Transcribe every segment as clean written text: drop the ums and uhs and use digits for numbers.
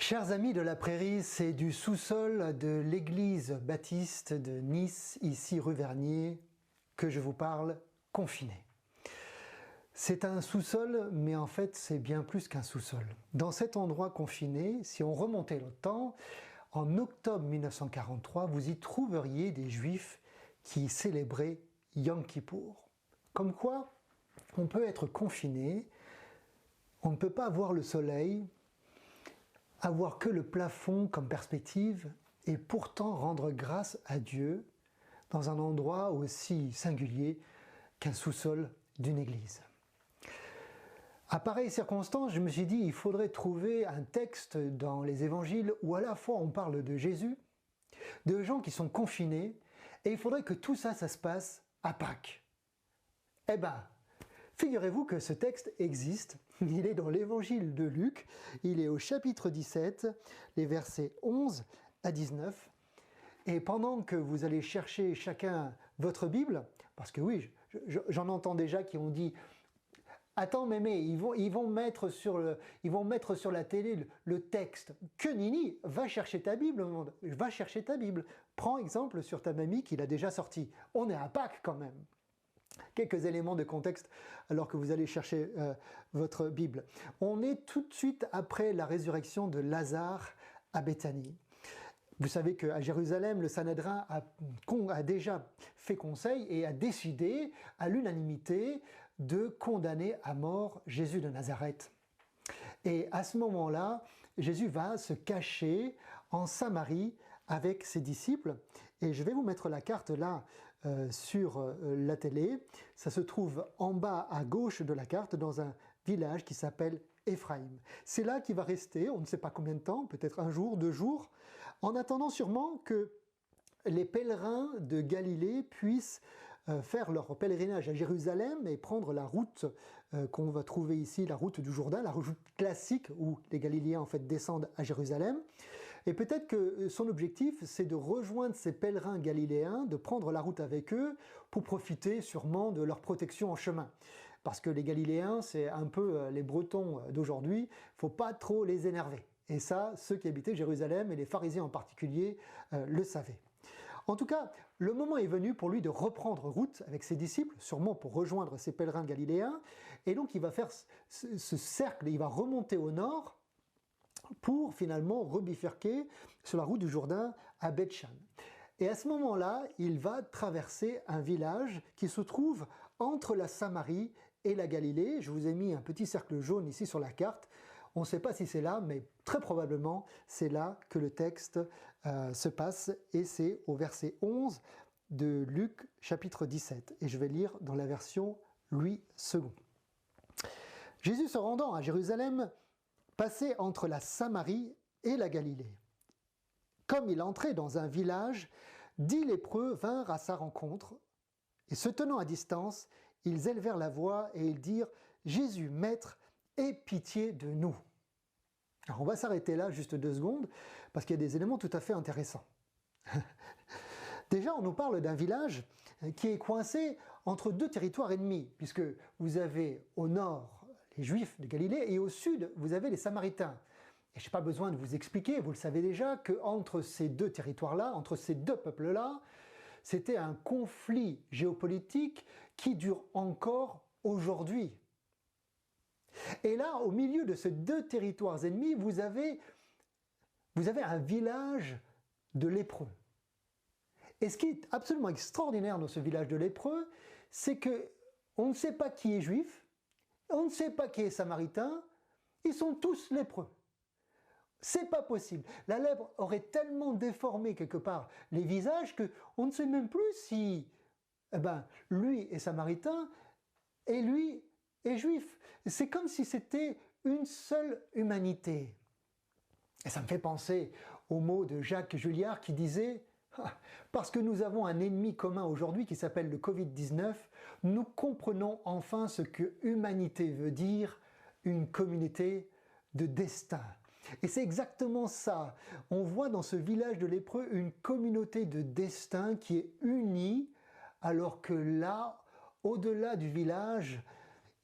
Chers amis de la Prairie, c'est du sous-sol de l'église baptiste de Nice, ici rue Vernier, que je vous parle confiné. C'est un sous-sol, mais en fait c'est bien plus qu'un sous-sol. Dans cet endroit confiné, si on remontait le temps, en octobre 1943, vous y trouveriez des Juifs qui célébraient Yom Kippour. Comme quoi, on peut être confiné, on ne peut pas voir le soleil, avoir que le plafond comme perspective et pourtant rendre grâce à Dieu dans un endroit aussi singulier qu'un sous-sol d'une église. À pareilles circonstances, je me suis dit il faudrait trouver un texte dans les évangiles où à la fois on parle de Jésus, de gens qui sont confinés, et il faudrait que tout ça, ça se passe à Pâques. Eh ben, figurez-vous que ce texte existe, il est dans l'évangile de Luc, il est au chapitre 17, les versets 11 à 19, et pendant que vous allez chercher chacun votre Bible, parce que oui, j'en entends déjà qui ont dit « Attends mémé, ils vont mettre sur la télé le texte. Que nini, va chercher ta Bible, va chercher ta Bible. Prends exemple sur ta mamie qui l'a déjà sortie. On est à Pâques quand même. » Quelques éléments de contexte alors que vous allez chercher votre Bible. On est tout de suite après la résurrection de Lazare à Béthanie. Vous savez qu'à Jérusalem, le Sanhédrin a déjà fait conseil et a décidé à l'unanimité de condamner à mort Jésus de Nazareth. Et à ce moment-là, Jésus va se cacher en Samarie avec ses disciples. Et je vais vous mettre la carte là sur la télé. Ça se trouve en bas à gauche de la carte dans un village qui s'appelle Éphraïm. C'est là qu'il va rester, on ne sait pas combien de temps, peut-être un jour, 2 jours, en attendant sûrement que les pèlerins de Galilée puissent faire leur pèlerinage à Jérusalem et prendre la route qu'on va trouver ici, la route du Jourdain, la route classique où les Galiléens en fait descendent à Jérusalem. Et peut-être que son objectif, c'est de rejoindre ces pèlerins galiléens, de prendre la route avec eux pour profiter sûrement de leur protection en chemin. Parce que les Galiléens, c'est un peu les Bretons d'aujourd'hui, il ne faut pas trop les énerver. Et ça, ceux qui habitaient Jérusalem, et les pharisiens en particulier, le savaient. En tout cas, le moment est venu pour lui de reprendre route avec ses disciples, sûrement pour rejoindre ces pèlerins galiléens, et donc il va faire ce cercle, il va remonter au nord pour finalement rebifurquer sur la route du Jourdain à Beth-Shan. Et à ce moment-là, il va traverser un village qui se trouve entre la Samarie et la Galilée. Je vous ai mis un petit cercle jaune ici sur la carte. On ne sait pas si c'est là, mais très probablement c'est là que le texte se passe, et c'est au verset 11 de Luc chapitre 17. Et je vais lire dans la version Louis II. Jésus se rendant à Jérusalem passait entre la Samarie et la Galilée. Comme il entrait dans un village, 10 lépreux vinrent à sa rencontre, et se tenant à distance, ils élevèrent la voix et ils dirent « Jésus, Maître, aie pitié de nous ». Alors on va s'arrêter là juste 2 secondes, parce qu'il y a des éléments tout à fait intéressants. Déjà, on nous parle d'un village qui est coincé entre 2 territoires ennemis, puisque vous avez au nord les Juifs de Galilée et au sud, vous avez les Samaritains. Et je n'ai pas besoin de vous expliquer, vous le savez déjà, qu'entre ces 2 territoires-là, entre ces 2 peuples-là, c'était un conflit géopolitique qui dure encore aujourd'hui. Et là, au milieu de ces 2 territoires ennemis, vous avez un village de lépreux. Et ce qui est absolument extraordinaire dans ce village de lépreux, c'est qu'on ne sait pas qui est juif, on ne sait pas qui est samaritain, ils sont tous lépreux. C'est pas possible. La lèpre aurait tellement déformé quelque part les visages qu'on ne sait même plus si lui est samaritain et lui est juif. C'est comme si c'était une seule humanité. Et ça me fait penser aux mots de Jacques Julliard qui disait « Parce que nous avons un ennemi commun aujourd'hui qui s'appelle le Covid-19, nous comprenons enfin ce que humanité veut dire, une communauté de destin. » Et c'est exactement ça. On voit dans ce village de lépreux une communauté de destin qui est unie, alors que là, au-delà du village,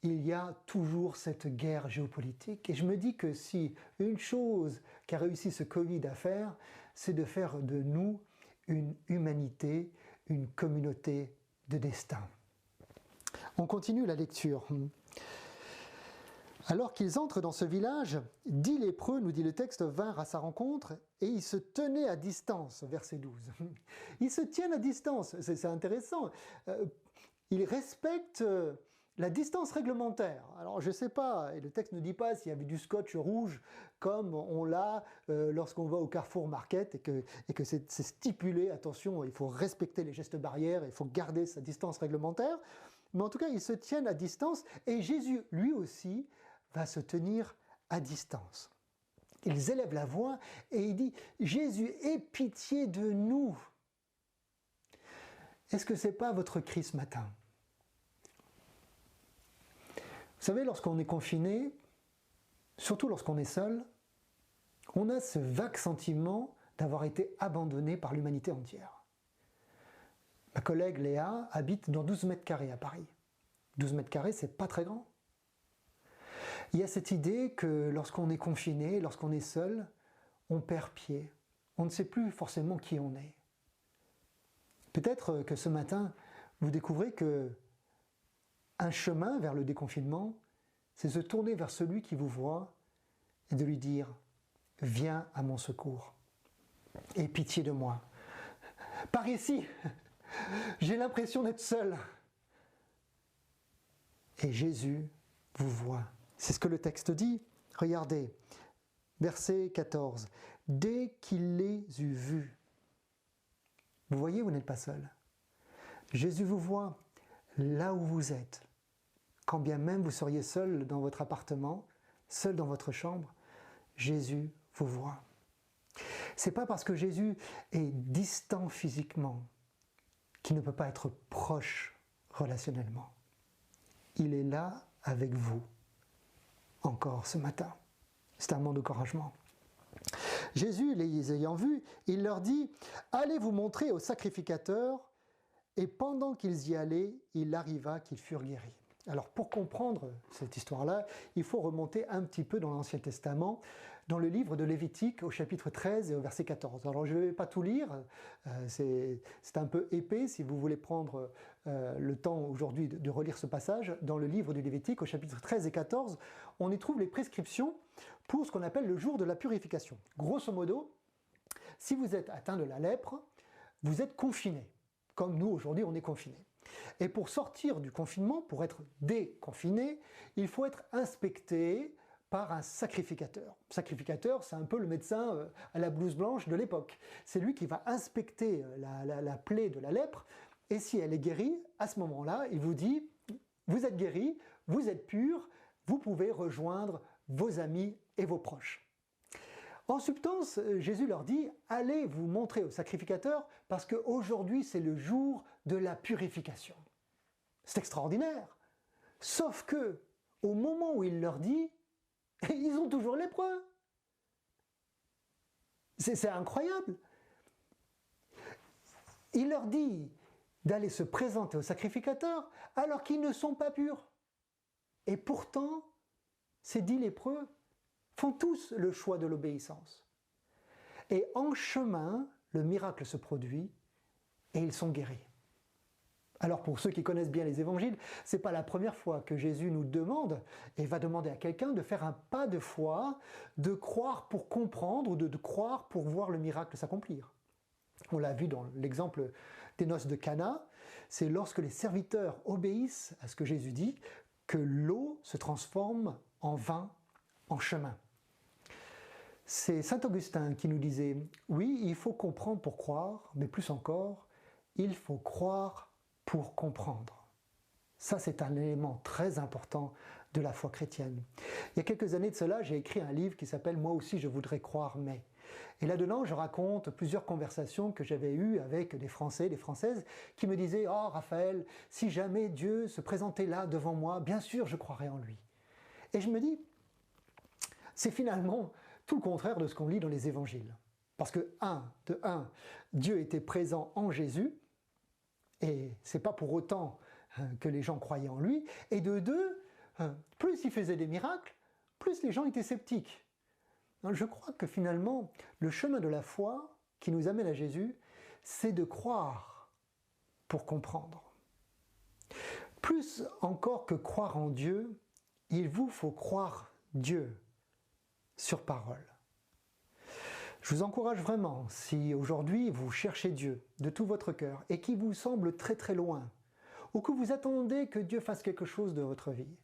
il y a toujours cette guerre géopolitique. Et je me dis que si une chose qu'a réussi ce Covid à faire, c'est de faire de nous une humanité, une communauté de destin. On continue la lecture. Alors qu'ils entrent dans ce village, 10 lépreux, nous dit le texte, vinrent à sa rencontre et ils se tenaient à distance, verset 12. Ils se tiennent à distance, c'est intéressant. Ils respectent la distance réglementaire. Alors je ne sais pas, et le texte ne dit pas s'il y avait du scotch rouge comme on l'a lorsqu'on va au Carrefour Market et que c'est stipulé, attention, il faut respecter les gestes barrières, il faut garder sa distance réglementaire. Mais en tout cas, ils se tiennent à distance et Jésus, lui aussi, va se tenir à distance. Ils élèvent la voix et il dit « Jésus, aie pitié de nous !» Est-ce que ce n'est pas votre cri ce matin? Vous savez, lorsqu'on est confiné, surtout lorsqu'on est seul, on a ce vague sentiment d'avoir été abandonné par l'humanité entière. Ma collègue Léa habite dans 12 mètres carrés à Paris. 12 mètres carrés, c'est pas très grand. Il y a cette idée que lorsqu'on est confiné, lorsqu'on est seul, on perd pied. On ne sait plus forcément qui on est. Peut-être que ce matin, vous découvrez que un chemin vers le déconfinement, c'est se tourner vers celui qui vous voit et de lui dire « Viens à mon secours, aie pitié de moi. Par ici, j'ai l'impression d'être seul. » Et Jésus vous voit. C'est ce que le texte dit. Regardez, verset 14. « Dès qu'il les eut vus », vous voyez, vous n'êtes pas seul. Jésus vous voit là où vous êtes. Quand bien même vous seriez seul dans votre appartement, seul dans votre chambre, Jésus vous voit. C'est pas parce que Jésus est distant physiquement qu'il ne peut pas être proche relationnellement. Il est là avec vous, encore ce matin. C'est un moment d'encouragement. Jésus, les ayant vus, il leur dit « Allez vous montrer aux sacrificateurs » et pendant qu'ils y allaient, il arriva qu'ils furent guéris. Alors pour comprendre cette histoire-là, il faut remonter un petit peu dans l'Ancien Testament, dans le livre de Lévitique au chapitre 13 et au verset 14. Alors je ne vais pas tout lire, c'est un peu épais si vous voulez prendre le temps aujourd'hui de relire ce passage. Dans le livre du Lévitique au chapitre 13 et 14, on y trouve les prescriptions pour ce qu'on appelle le jour de la purification. Grosso modo, si vous êtes atteint de la lèpre, vous êtes confiné, comme nous aujourd'hui on est confiné. Et pour sortir du confinement, pour être déconfiné, il faut être inspecté par un sacrificateur. Le sacrificateur, c'est un peu le médecin à la blouse blanche de l'époque. C'est lui qui va inspecter la plaie de la lèpre, et si elle est guérie, à ce moment-là, il vous dit « Vous êtes guéri, vous êtes pur, vous pouvez rejoindre vos amis et vos proches. » En substance, Jésus leur dit « Allez vous montrer au sacrificateur parce qu'aujourd'hui c'est le jour de la purification. » C'est extraordinaire. Sauf que, au moment où il leur dit, ils ont toujours lépreux. C'est incroyable. Il leur dit d'aller se présenter au sacrificateur alors qu'ils ne sont pas purs. Et pourtant, ces 10 lépreux font tous le choix de l'obéissance. Et en chemin, le miracle se produit et ils sont guéris. Alors pour ceux qui connaissent bien les évangiles, ce n'est pas la première fois que Jésus nous demande et va demander à quelqu'un de faire un pas de foi, de croire pour comprendre ou de croire pour voir le miracle s'accomplir. On l'a vu dans l'exemple des noces de Cana, c'est lorsque les serviteurs obéissent à ce que Jésus dit que l'eau se transforme en vin, en chemin. C'est saint Augustin qui nous disait « Oui, il faut comprendre pour croire, mais plus encore, il faut croire pour comprendre. » Ça, c'est un élément très important de la foi chrétienne. Il y a quelques années de cela, j'ai écrit un livre qui s'appelle « Moi aussi, je voudrais croire, mais… » Et là-dedans, je raconte plusieurs conversations que j'avais eues avec des Français, des Françaises, qui me disaient « Oh, Raphaël, si jamais Dieu se présentait là devant moi, bien sûr, je croirais en lui. » Et je me dis, c'est finalement tout le contraire de ce qu'on lit dans les évangiles. Parce que, de un, Dieu était présent en Jésus, et c'est pas pour autant que les gens croyaient en lui, et de deux, plus il faisait des miracles, plus les gens étaient sceptiques. Je crois que finalement, le chemin de la foi qui nous amène à Jésus, c'est de croire pour comprendre. Plus encore que croire en Dieu, il vous faut croire Dieu sur parole. Je vous encourage vraiment, si aujourd'hui vous cherchez Dieu de tout votre cœur et qu'il vous semble très très loin, ou que vous attendez que Dieu fasse quelque chose de votre vie,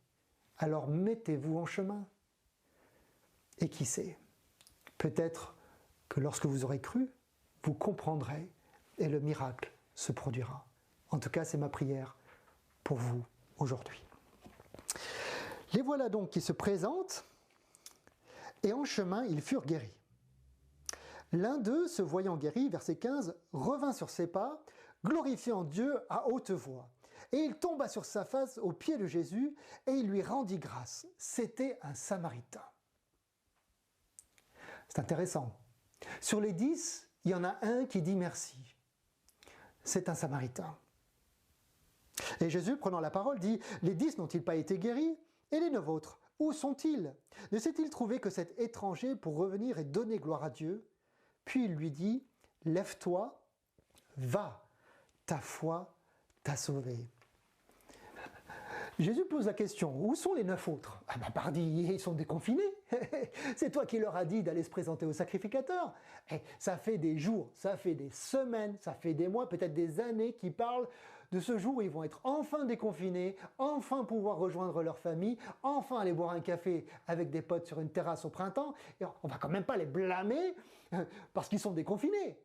alors mettez-vous en chemin. Et qui sait, peut-être que lorsque vous aurez cru, vous comprendrez et le miracle se produira. En tout cas, c'est ma prière pour vous aujourd'hui. Les voilà donc qui se présentent, et en chemin, ils furent guéris. L'un d'eux, se voyant guéri, verset 15, revint sur ses pas, glorifiant Dieu à haute voix. Et il tomba sur sa face aux pieds de Jésus, et il lui rendit grâce. C'était un Samaritain. C'est intéressant. Sur les 10, il y en a un qui dit merci. C'est un Samaritain. Et Jésus, prenant la parole, dit « Les 10 n'ont-ils pas été guéris? Et les 9 autres, où sont-ils? Ne s'est-il trouvé que cet étranger pour revenir et donner gloire à Dieu ?» Puis il lui dit « Lève-toi, va, ta foi t'a sauvé. » Jésus pose la question, où sont les 9 autres? Ah ben pardi, ils sont déconfinés. C'est toi qui leur as dit d'aller se présenter au sacrificateur. Et ça fait des jours, ça fait des semaines, ça fait des mois, peut-être des années qu'ils parlent de ce jour où ils vont être enfin déconfinés, enfin pouvoir rejoindre leur famille, enfin aller boire un café avec des potes sur une terrasse au printemps. Et on va quand même pas les blâmer parce qu'ils sont déconfinés.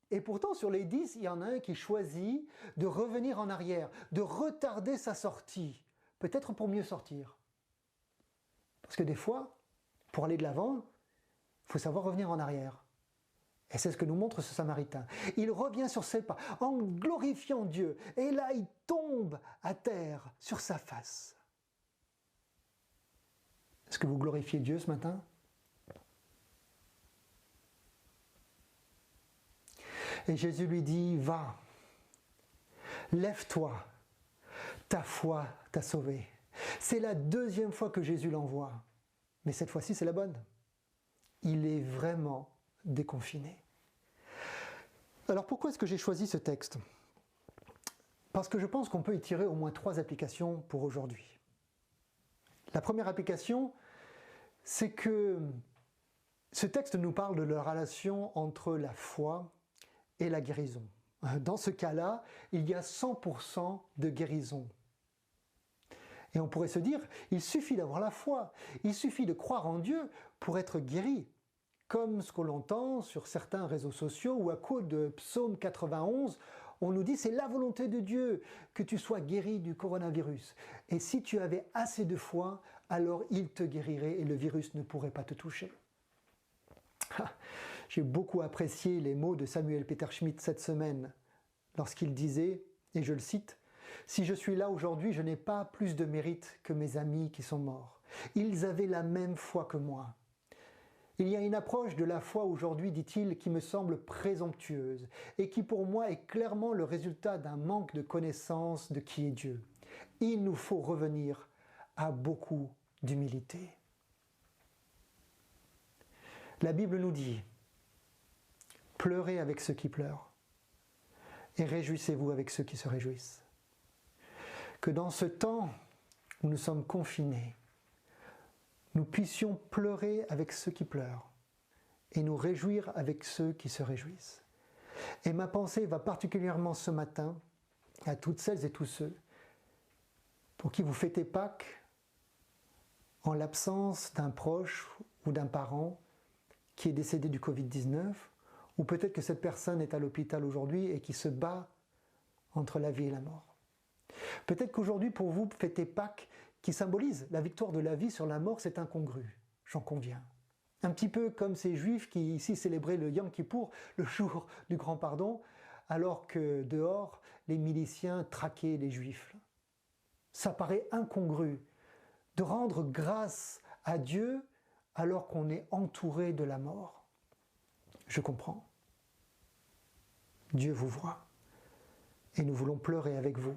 Et pourtant, sur les 10, il y en a un qui choisit de revenir en arrière, de retarder sa sortie, peut-être pour mieux sortir. Parce que des fois, pour aller de l'avant, il faut savoir revenir en arrière. Et c'est ce que nous montre ce Samaritain. Il revient sur ses pas en glorifiant Dieu. Et là, il tombe à terre sur sa face. Est-ce que vous glorifiez Dieu ce matin ? Et Jésus lui dit, va, lève-toi, ta foi t'a sauvé. C'est la deuxième fois que Jésus l'envoie. Mais cette fois-ci, c'est la bonne. Il est vraiment déconfiné. Alors pourquoi est-ce que j'ai choisi ce texte ? Parce que je pense qu'on peut y tirer au moins 3 applications pour aujourd'hui. La première application, c'est que ce texte nous parle de la relation entre la foi et la guérison. Dans ce cas-là, il y a 100% de guérison. Et on pourrait se dire, il suffit d'avoir la foi, il suffit de croire en Dieu pour être guéri. Comme ce que l'on entend sur certains réseaux sociaux ou à cause de Psaume 91, on nous dit c'est la volonté de Dieu que tu sois guéri du coronavirus. Et si tu avais assez de foi, alors il te guérirait et le virus ne pourrait pas te toucher. J'ai beaucoup apprécié les mots de Samuel Peter Schmidt cette semaine, lorsqu'il disait, et je le cite, « Si je suis là aujourd'hui, je n'ai pas plus de mérite que mes amis qui sont morts. Ils avaient la même foi que moi. Il y a une approche de la foi aujourd'hui, dit-il, qui me semble présomptueuse et qui pour moi est clairement le résultat d'un manque de connaissance de qui est Dieu. Il nous faut revenir à beaucoup d'humilité. » La Bible nous dit « Pleurez avec ceux qui pleurent et réjouissez-vous avec ceux qui se réjouissent. » Que dans ce temps où nous sommes confinés, nous puissions pleurer avec ceux qui pleurent et nous réjouir avec ceux qui se réjouissent. Et ma pensée va particulièrement ce matin à toutes celles et tous ceux pour qui vous fêtez Pâques en l'absence d'un proche ou d'un parent qui est décédé du Covid-19, ou peut-être que cette personne est à l'hôpital aujourd'hui et qui se bat entre la vie et la mort. Peut-être qu'aujourd'hui, pour vous, fêter Pâques, qui symbolise la victoire de la vie sur la mort, c'est incongru, j'en conviens. Un petit peu comme ces Juifs qui ici célébraient le Yom Kippour, le jour du grand pardon, alors que dehors, les miliciens traquaient les Juifs. Ça paraît incongru de rendre grâce à Dieu alors qu'on est entouré de la mort. Je comprends. Dieu vous voit et nous voulons pleurer avec vous.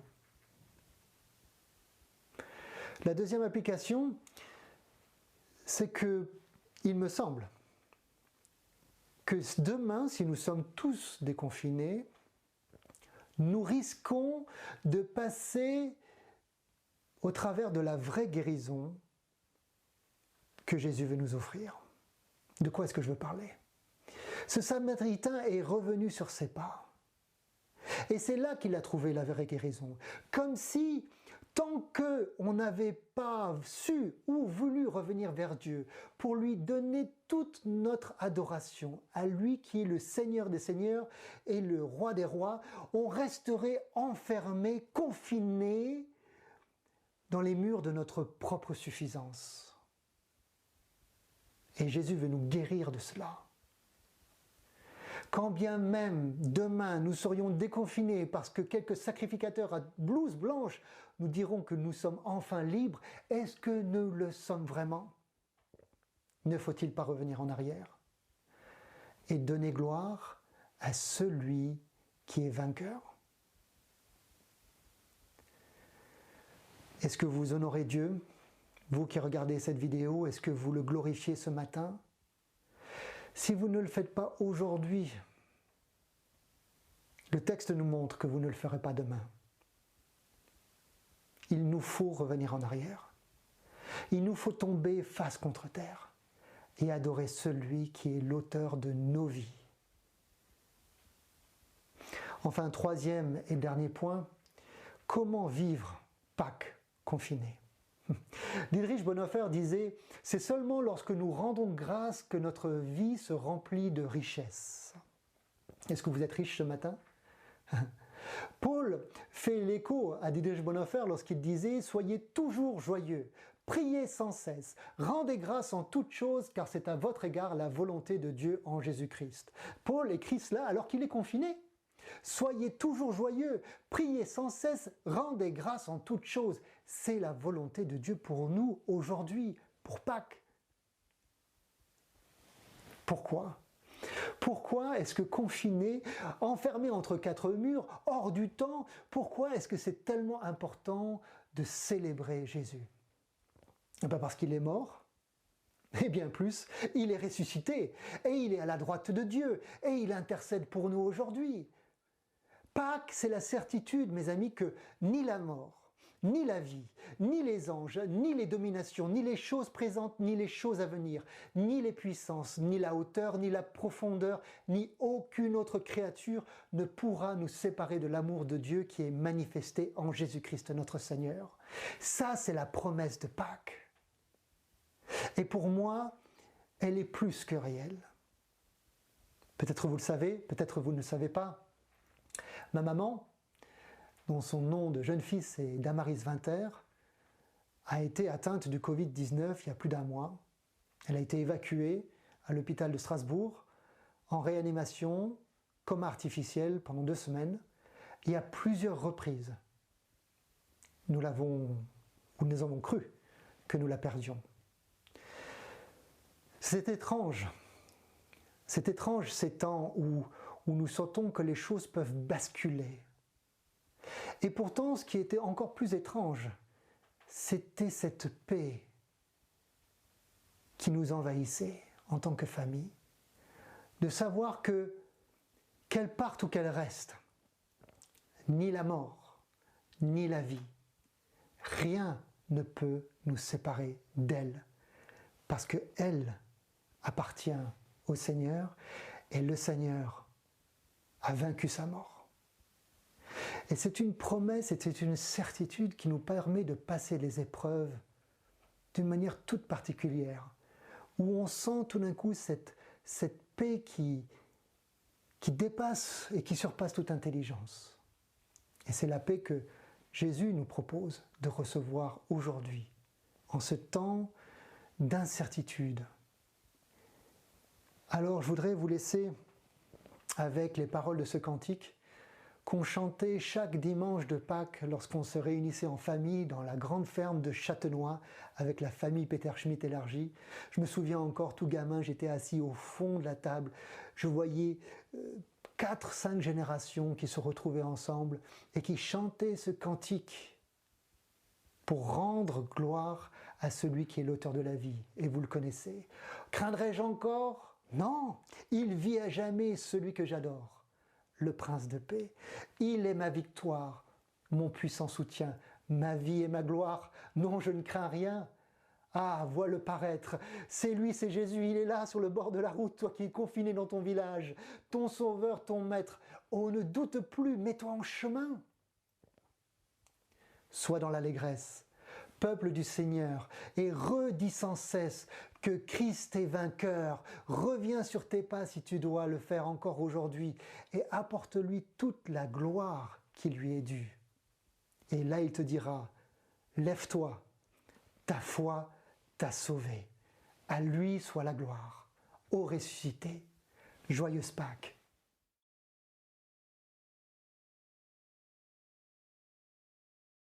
La deuxième application, c'est que, il me semble, que demain, si nous sommes tous déconfinés, nous risquons de passer au travers de la vraie guérison que Jésus veut nous offrir. De quoi est-ce que je veux parler? Ce Samaritain est revenu sur ses pas. Et c'est là qu'il a trouvé la vraie guérison. Comme si, tant qu'on n'avait pas su ou voulu revenir vers Dieu pour lui donner toute notre adoration, à lui qui est le Seigneur des Seigneurs et le Roi des Rois, on resterait enfermé, confiné dans les murs de notre propre suffisance. Et Jésus veut nous guérir de cela. Quand bien même demain nous serions déconfinés parce que quelques sacrificateurs à blouse blanche nous diront que nous sommes enfin libres, est-ce que nous le sommes vraiment? Ne faut-il pas revenir en arrière et donner gloire à celui qui est vainqueur? Est-ce que vous honorez Dieu? Vous qui regardez cette vidéo, est-ce que vous le glorifiez ce matin? Si vous ne le faites pas aujourd'hui, le texte nous montre que vous ne le ferez pas demain. Il nous faut revenir en arrière. Il nous faut tomber face contre terre et adorer celui qui est l'auteur de nos vies. Enfin, troisième et dernier point, comment vivre Pâques confiné? Dietrich Bonhoeffer disait « C'est seulement lorsque nous rendons grâce que notre vie se remplit de richesse. » Est-ce que vous êtes riche ce matin? Paul fait l'écho à Dietrich Bonhoeffer lorsqu'il disait « Soyez toujours joyeux, priez sans cesse, rendez grâce en toutes choses car c'est à votre égard la volonté de Dieu en Jésus-Christ. » Paul écrit cela alors qu'il est confiné. Soyez toujours joyeux, priez sans cesse, rendez grâce en toutes choses. C'est la volonté de Dieu pour nous aujourd'hui, pour Pâques. Pourquoi? Pourquoi est-ce que confiné, enfermé entre quatre murs, hors du temps, pourquoi est-ce que c'est tellement important de célébrer Jésus? Parce qu'il est mort, et bien plus, il est ressuscité, et il est à la droite de Dieu, et il intercède pour nous aujourd'hui. Pâques, c'est la certitude, mes amis, que ni la mort, ni la vie, ni les anges, ni les dominations, ni les choses présentes, ni les choses à venir, ni les puissances, ni la hauteur, ni la profondeur, ni aucune autre créature ne pourra nous séparer de l'amour de Dieu qui est manifesté en Jésus-Christ notre Seigneur. Ça, c'est la promesse de Pâques. Et pour moi, elle est plus que réelle. Peut-être vous le savez, peut-être vous ne le savez pas. Ma maman, dont son nom de jeune fille est Damaris Winter, a été atteinte du Covid-19 il y a plus d'un mois. Elle a été évacuée à l'hôpital de Strasbourg en réanimation, coma artificiel pendant 2 semaines. Et à plusieurs reprises, nous avons cru que nous la perdions. C'est étrange ces temps où nous sentons que les choses peuvent basculer. Et pourtant, ce qui était encore plus étrange, c'était cette paix qui nous envahissait en tant que famille, de savoir que, qu'elle parte ou qu'elle reste, ni la mort, ni la vie, rien ne peut nous séparer d'elle, parce qu'elle appartient au Seigneur, et le Seigneur a vaincu sa mort. Et c'est une promesse, et c'est une certitude qui nous permet de passer les épreuves d'une manière toute particulière, où on sent tout d'un coup cette paix qui dépasse et qui surpasse toute intelligence. Et c'est la paix que Jésus nous propose de recevoir aujourd'hui, en ce temps d'incertitude. Alors je voudrais vous laisser avec les paroles de ce cantique qu'on chantait chaque dimanche de Pâques lorsqu'on se réunissait en famille dans la grande ferme de Châtenois avec la famille Peter Schmitt élargie. Je me souviens encore, tout gamin, j'étais assis au fond de la table. Je voyais 4-5 générations qui se retrouvaient ensemble et qui chantaient ce cantique pour rendre gloire à celui qui est l'auteur de la vie, et vous le connaissez. Craindrais-je encore? Non, il vit à jamais celui que j'adore, le prince de paix. Il est ma victoire, mon puissant soutien, ma vie et ma gloire. Non, je ne crains rien. Ah, vois-le paraître, c'est lui, c'est Jésus, il est là sur le bord de la route, toi qui es confiné dans ton village, ton sauveur, ton maître. Oh, ne doute plus, mets-toi en chemin. Sois dans l'allégresse, peuple du Seigneur, et redis sans cesse que Christ est vainqueur. Reviens sur tes pas si tu dois le faire encore aujourd'hui, et apporte-lui toute la gloire qui lui est due. Et là il te dira, lève-toi, ta foi t'a sauvé. À lui soit la gloire. Ô ressuscité, joyeuse Pâques.